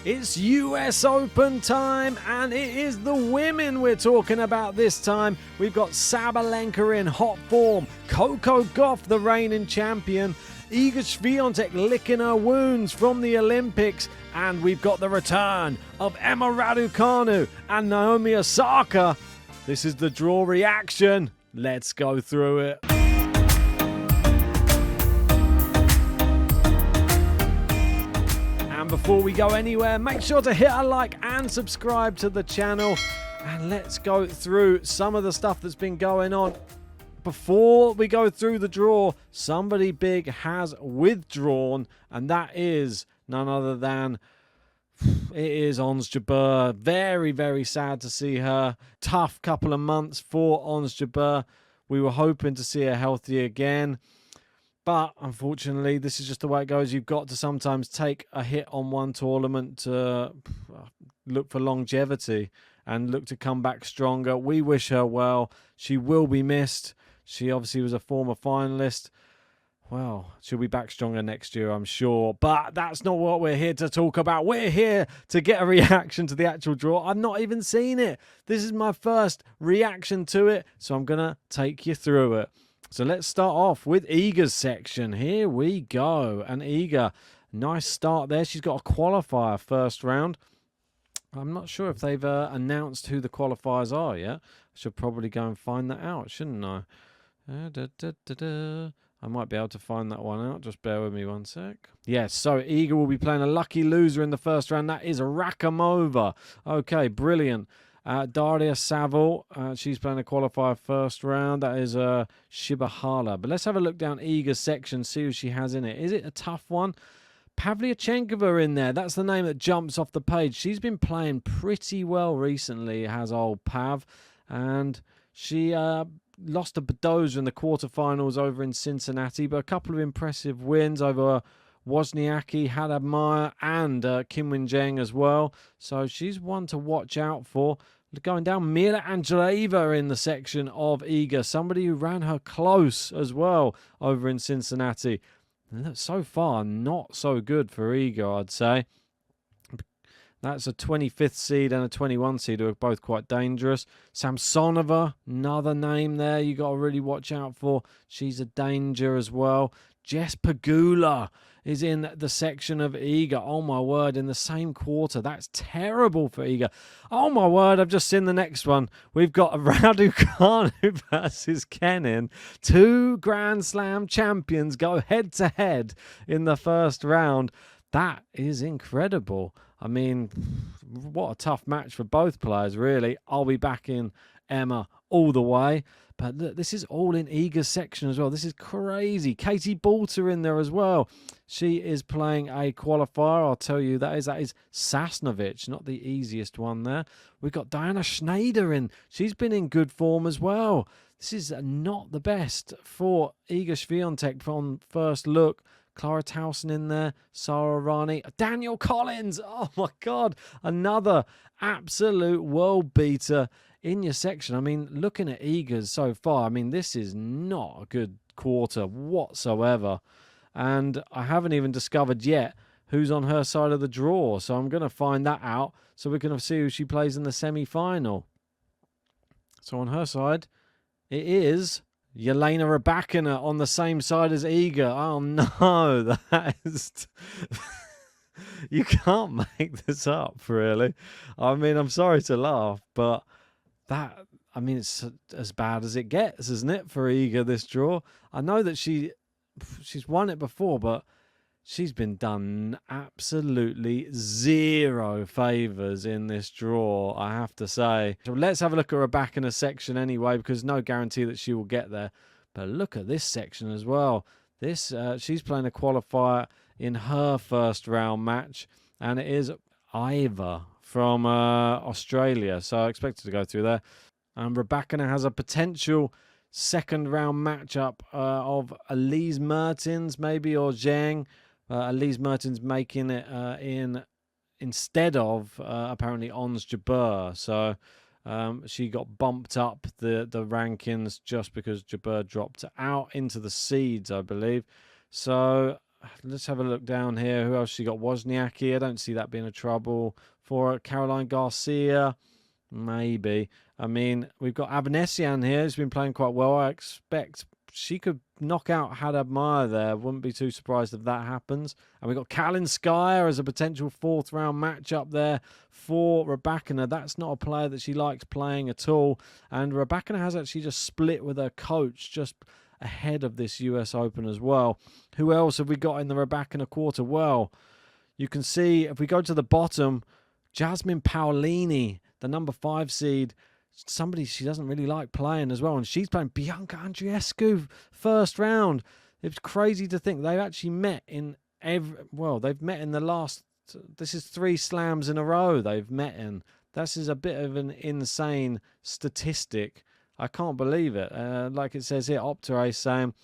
It's US Open time, and it is the women we're talking about this time. We've got Sabalenka in hot form, Coco Gauff, the reigning champion, Iga Swiatek licking her wounds from the Olympics, and we've got the return of Emma Raducanu and Naomi Osaka. This is the draw reaction. Let's go through it. And before we go anywhere, make sure to hit a like and subscribe to the channel. And let's go through some of the stuff that's been going on. Before we go through the draw, somebody big has withdrawn, and that is none other than it is Ons Jabeur. Very, very sad to see her. Tough couple of months for Ons Jabeur. We were hoping to see her healthy again, but unfortunately, this is just the way it goes. You've got to sometimes take a hit on one tournament to look for longevity and look to come back stronger. We wish her well. She will be missed. She obviously was a former finalist. Well, she'll be back stronger next year, I'm sure. But that's not what we're here to talk about. We're here to get a reaction to the actual draw. I've not even seen it. This is my first reaction to it, so I'm going to take you through it. So let's start off with Iga's section. Here we go. And Iga, nice start there. She's got a qualifier first round. I'm not sure if they've announced who the qualifiers are yet. I should probably go and find that out, shouldn't I? I might be able to find that one out. Just bear with me one sec. Yes, so Iga will be playing a lucky loser in the first round. That is Rakhimova. Okay, brilliant. Daria Saville, she's playing a qualifier first round. That is Shibahala. But let's have a look down Iga's section, see who she has in it. Is it a tough one? Pavlyuchenkova in there. That's the name that jumps off the page. She's been playing pretty well recently, has old Pav. And she lost to Badoza in the quarterfinals over in Cincinnati, but a couple of impressive wins over Wozniacki, Hadad and Kim Win-jeng as well. So she's one to watch out for. Going down, Mila Andreeva in the section of Iga, somebody who ran her close as well over in Cincinnati. So far, not so good for Iga, I'd say. That's a 25th seed and a 21 seed who are both quite dangerous. Samsonova, another name there you got to really watch out for. She's a danger as well. Jess Pegula is in the section of Iga. Oh, my word, in the same quarter. That's terrible for Iga. Oh, my word, I've just seen the next one. We've got Raducanu versus Kenin. Two Grand Slam champions go head-to-head in the first round. That is incredible. I mean, what a tough match for both players, really. I'll be backing Emma all the way. But look, this is all in Iga's section as well. This is crazy. Katie Boulter in there as well. She is playing a qualifier. I'll tell you that is Sasnovich, not the easiest one there. We've got Diana Schneider in. She's been in good form as well. This is not the best for Iga Swiatek on first look. Clara Towson in there, Sara Rani, Daniel Collins. Oh my God, another absolute world beater in your section. I mean, looking at Iga's so far, I mean, this is not a good quarter whatsoever. And I haven't even discovered yet who's on her side of the draw. So I'm going to find that out so we can see who she plays in the semi-final. So on her side, it is Jelena Rybakina on the same side as Iga. Oh no, that is... You can't make this up, really. I mean, I'm sorry to laugh, but that... I mean, it's as bad as it gets, isn't it, for Iga, this draw? I know that she's won it before, but she's been done absolutely zero favours in this draw, I have to say. So let's have a look at Rybakina's section anyway, because no guarantee that she will get there. But look at this section as well. This she's playing a qualifier in her first round match, and it is Iva from Australia. So I expect her to go through there. And Rybakina has a potential second round matchup of Elise Mertens, maybe, or Zheng. Elise Mertens making it instead of apparently Ons Jabeur. So she got bumped up the rankings just because Jabeur dropped out into the seeds, I believe. So let's have a look down here. Who else she got? Wozniacki. I don't see that being a trouble for her. Caroline Garcia. Maybe. I mean, we've got Avanesian here. Who's been playing quite well. I expect she could knock out Hadad Meyer there. Wouldn't be too surprised if that happens. And we've got Kalinskaya as a potential 4th round matchup there for Rybakina. That's not a player that she likes playing at all. And Rybakina has actually just split with her coach just ahead of this US Open as well. Who else have we got in the Rybakina quarter? Well, you can see if we go to the bottom, Jasmine Paolini, the number 5 seed, somebody she doesn't really like playing as well, and she's playing Bianca Andreescu 1st round. It's crazy to think they've actually met in they've met in the last, this is 3 slams in a row they've met in. This is a bit of an insane statistic. I can't believe it. Like it says here, Optare saying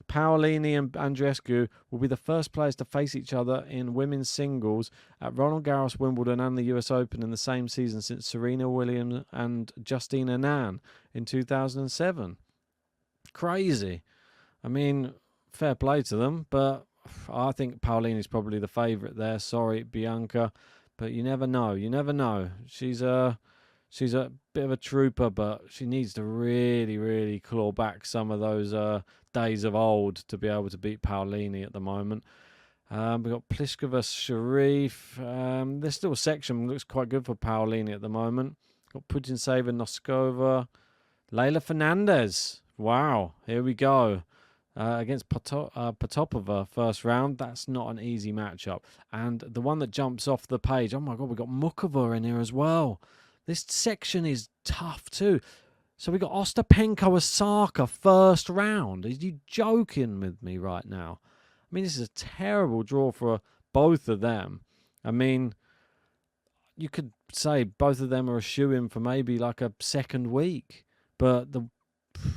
Paolini and Andreescu will be the first players to face each other in women's singles at Roland Garros, Wimbledon and the US Open in the same season since Serena Williams and Justina Nan in 2007. Crazy. I mean, fair play to them, but I think Paolini's probably the favourite there. Sorry, Bianca, but you never know. You never know. She's a bit of a trooper, but she needs to really, really claw back some of those days of old to be able to beat Paolini at the moment. We've got Pliskova Sharif. This little section looks quite good for Paolini at the moment. Got Putintseva Noskova. Leylah Fernandez. Wow, here we go. Against Potapova 1st round. That's not an easy matchup. And the one that jumps off the page, oh my God, we've got Mukova in here as well. This section is tough too. So we got Ostapenko Osaka 1st round. Are you joking with me right now? I mean, this is a terrible draw for both of them. I mean, you could say both of them are a shoo-in for maybe like a 2nd week. But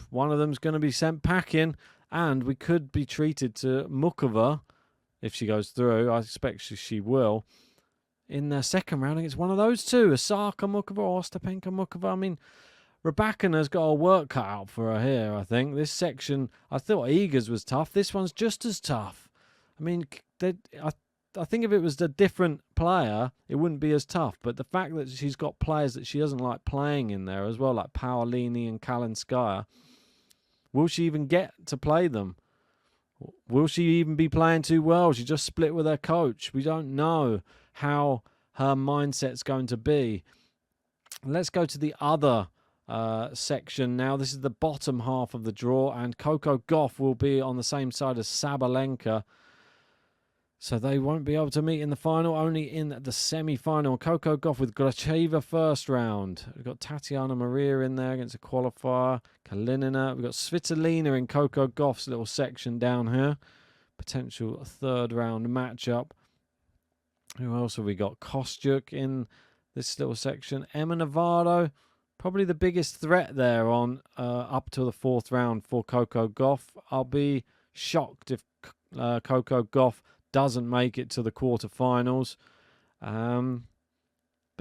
one of them's going to be sent packing. And we could be treated to Mukova, if she goes through. I expect she will. In the 2nd round against one of those two, Osaka Mukova or Ostapenko Mukova. I mean, Rybakina's got a work cut out for her here, I think. This section, I thought Iga's was tough. This one's just as tough. I mean, I think if it was a different player, it wouldn't be as tough. But the fact that she's got players that she doesn't like playing in there as well, like Paolini and Kalinskaya, will she even get to play them? Will she even be playing too well? She just split with her coach. We don't know how her mindset's going to be. Let's go to the other section now. This is the bottom half of the draw, and Coco Gauff will be on the same side as Sabalenka. So they won't be able to meet in the final, only in the semi-final. Coco Gauff with Gracheva 1st round. We've got Tatiana Maria in there against a qualifier. Kalinina. We've got Svitolina in Coco Gauff's little section down here. Potential 3rd round matchup. Who else have we got? Kostyuk in this little section. Emma Navarro, probably the biggest threat there on up to the 4th round for Coco Gauff. I'll be shocked if Coco Gauff doesn't make it to the quarterfinals. But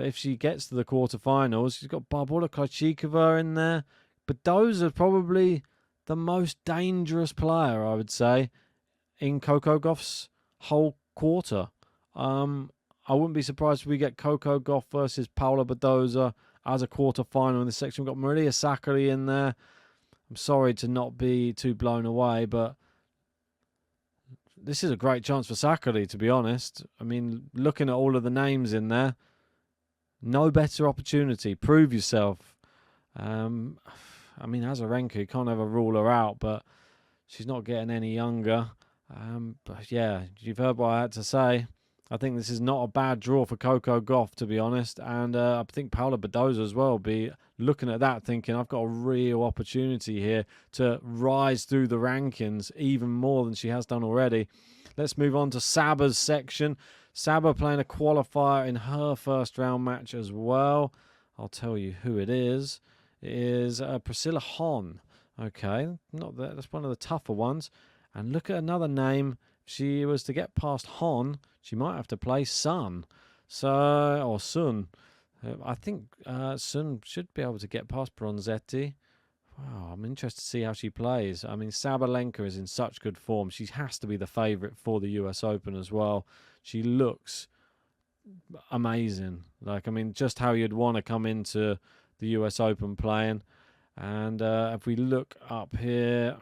if she gets to the quarterfinals, she's got Barbora Krejcikova in there. But those are probably the most dangerous player, I would say, in Coco Gauff's whole quarter. I wouldn't be surprised if we get Coco Gauff versus Paula Badoza as a quarterfinal in this section. We've got Maria Sakkari in there. I'm sorry to not be too blown away, but this is a great chance for Sakkari, to be honest. I mean, looking at all of the names in there, no better opportunity. Prove yourself. I mean, Azarenka, you can't ever rule her out, but she's not getting any younger. But yeah, you've heard what I had to say. I think this is not a bad draw for Coco Gauff, to be honest. And I think Paula Badoza as well will be looking at that thinking, I've got a real opportunity here to rise through the rankings even more than she has done already. Let's move on to Saba's section. Saba playing a qualifier in her 1st round match as well. I'll tell you who it is. It is Priscilla Hon. Okay, not that. That's one of the tougher ones. And look at another name. If she was to get past Hon, she might have to play Sun. Sun. I think Sun should be able to get past Bronzetti. Wow, I'm interested to see how she plays. I mean, Sabalenka is in such good form. She has to be the favourite for the US Open as well. She looks amazing. Like, I mean, just how you'd want to come into the US Open playing. And if we look up here,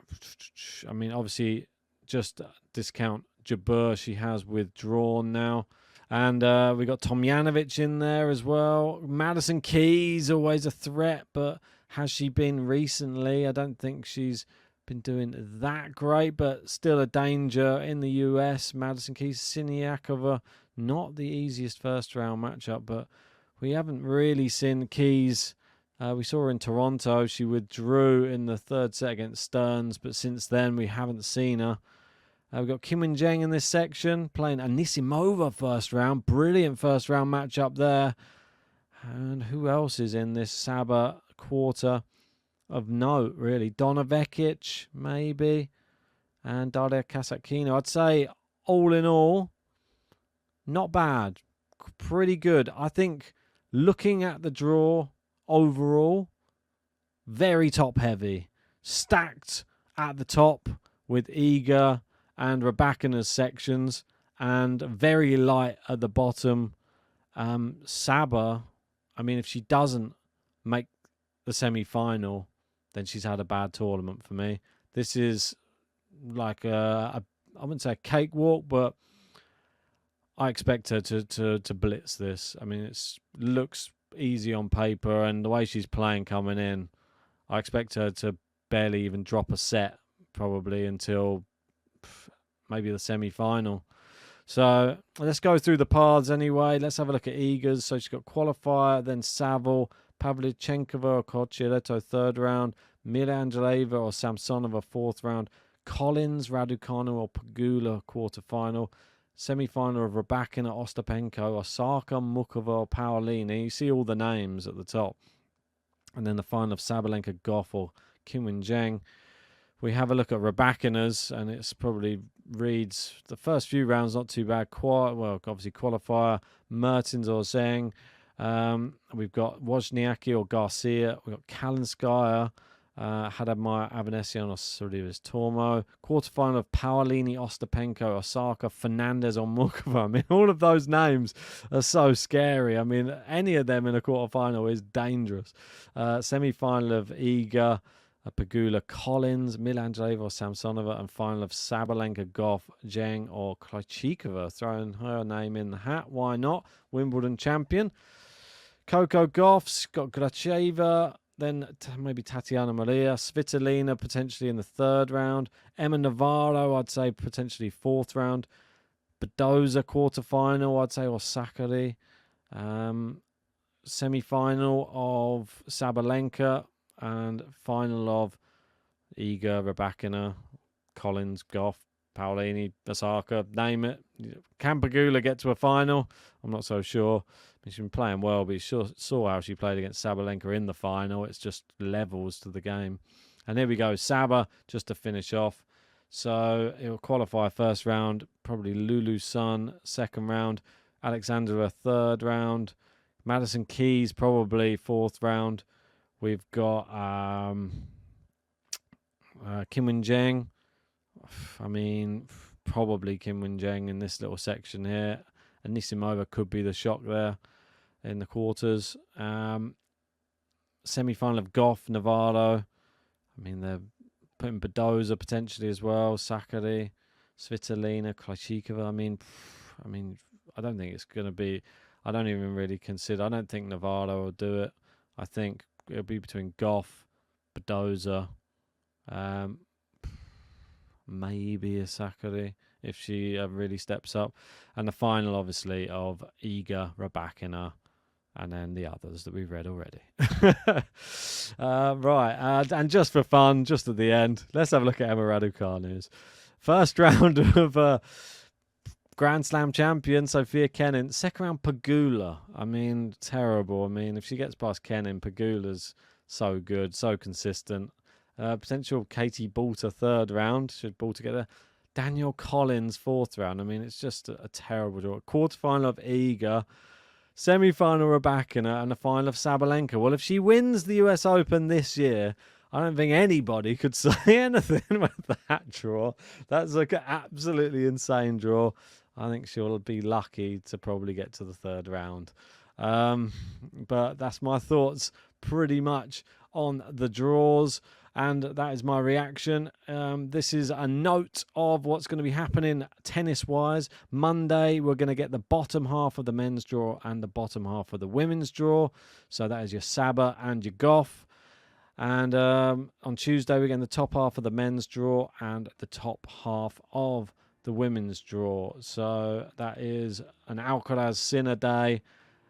I mean, obviously, just discount Jabeur. She has withdrawn now. And we got Tomjanovic in there as well. Madison Keys, always a threat, but has she been recently? I don't think she's been doing that great, but still a danger in the US. Madison Keys, Siniakova, not the easiest first round matchup, but we haven't really seen Keys. We saw her in Toronto. She withdrew in the third set against Stearns, but since then we haven't seen her. We've got Kim Min-jae in this section, playing Anisimova first round. Brilliant first round matchup there. And who else is in this Saba quarter of note, really? Donna Vekic, maybe, and Daria Kasatkina. I'd say, all in all, not bad. Pretty good. I think, looking at the draw overall, very top-heavy. Stacked at the top with Iga and Rybakina's sections, and very light at the bottom. Saba, I mean, if she doesn't make the semi-final, then she's had a bad tournament for me. This is like I wouldn't say a cakewalk, but I expect her to blitz this. I mean, it looks easy on paper, and the way she's playing coming in, I expect her to barely even drop a set, probably until maybe the semi-final. So let's go through the paths anyway. Let's have a look at Iga's. So she's got qualifier, then Saville, Pavlyuchenkova or Coccialetto third round, Mila Andreeva or Samsonova fourth round, Collins, Raducanu or Pegula quarterfinal, semi-final of Rybakina, Ostapenko, Osaka, Mukova or Paolini. You see all the names at the top. And then the final of Sabalenka Gauff or Kim Min-jae. We have a look at Rybakina's, and it's probably reads the first few rounds not too bad. Well, obviously qualifier, Mertens or Zheng. We've got Wozniacki or Garcia. We've got Kalinskaya, Hadamaya, Avanesian or Sorribes Tormo. Quarterfinal of Paolini, Ostapenko, Osaka, Fernandez or Mukova. I mean, all of those names are so scary. I mean, any of them in a quarterfinal is dangerous. Semi-final of Iga, Pegula, Collins, Milandreva or Samsonova, and final of Sabalenka Gauff, Zheng or Krejcikova. Throwing her name in the hat, why not? Wimbledon champion. Coco Gauff's got Gracheva, then maybe Tatiana Maria, Svitolina potentially in the third round, Emma Navarro I'd say potentially fourth round, Badoza quarterfinal I'd say, or Sakari. Semi-final of Sabalenka, and final of Iga, Rybakina, Collins, Gauff, Paolini, Osaka, name it. Can Pegula get to a final? I'm not so sure. I mean, she's been playing well, but you saw how she played against Sabalenka in the final. It's just levels to the game. And here we go, Saba, just to finish off. So it will qualify first round, probably Lulu Sun, second round, Alexandra third round, Madison Keys probably fourth round. We've got Kim Min-jae. I mean, probably Kim Min-jae in this little section here. Anisimova could be the shock there in the quarters. Semi-final of Gauff, Navarro. I mean, they're putting Badoza potentially as well. Sakari, Svitolina, Krejcikova. I mean, I don't think it's going to be... I don't even really consider... I don't think Navarro will do it. I think it'll be between Gauff, Badoza, maybe a Sakari if she really steps up, and the final obviously of Iga, Rybakina, and then the others that we've read already. And just for fun, just at the end, let's have a look at Emma Raducanu's first round of Grand Slam champion Sofia Kenin. Second round Pegula. I mean, terrible. I mean, if she gets past Kenin, Pegula's so good, so consistent. Potential Katie Balter third round. Should Balter get there? Danielle Collins fourth round. I mean, it's just a terrible draw. Quarterfinal of Iga. Semi-final Rybakina, and the final of Sabalenka. Well, if she wins the US Open this year, I don't think anybody could say anything with that draw. That's like an absolutely insane draw. I think she'll be lucky to probably get to the third round. But that's my thoughts pretty much on the draws. And that is my reaction. This is a note of what's going to be happening tennis-wise. Monday, we're going to get the bottom half of the men's draw and the bottom half of the women's draw. So that is your Saba and your Gauff. And on Tuesday, we're getting the top half of the men's draw and the top half of the women's draw. So that is an Alcaraz Sinner day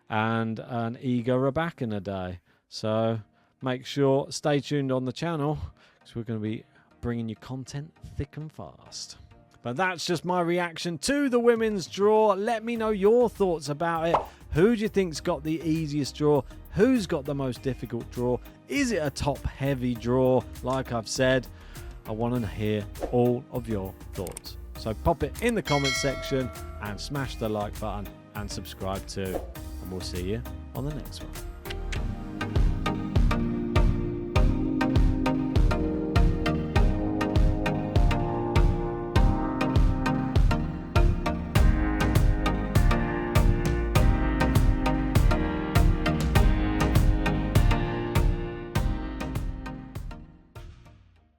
and an Iga Rybakina day. So make sure, stay tuned on the channel because we're going to be bringing you content thick and fast. But that's just my reaction to the women's draw. Let me know your thoughts about it. Who do you think's got the easiest draw? Who's got the most difficult draw? Is it a top-heavy draw? Like I've said, I want to hear all of your thoughts. So pop it in the comment section and smash the like button and subscribe too. And we'll see you on the next one.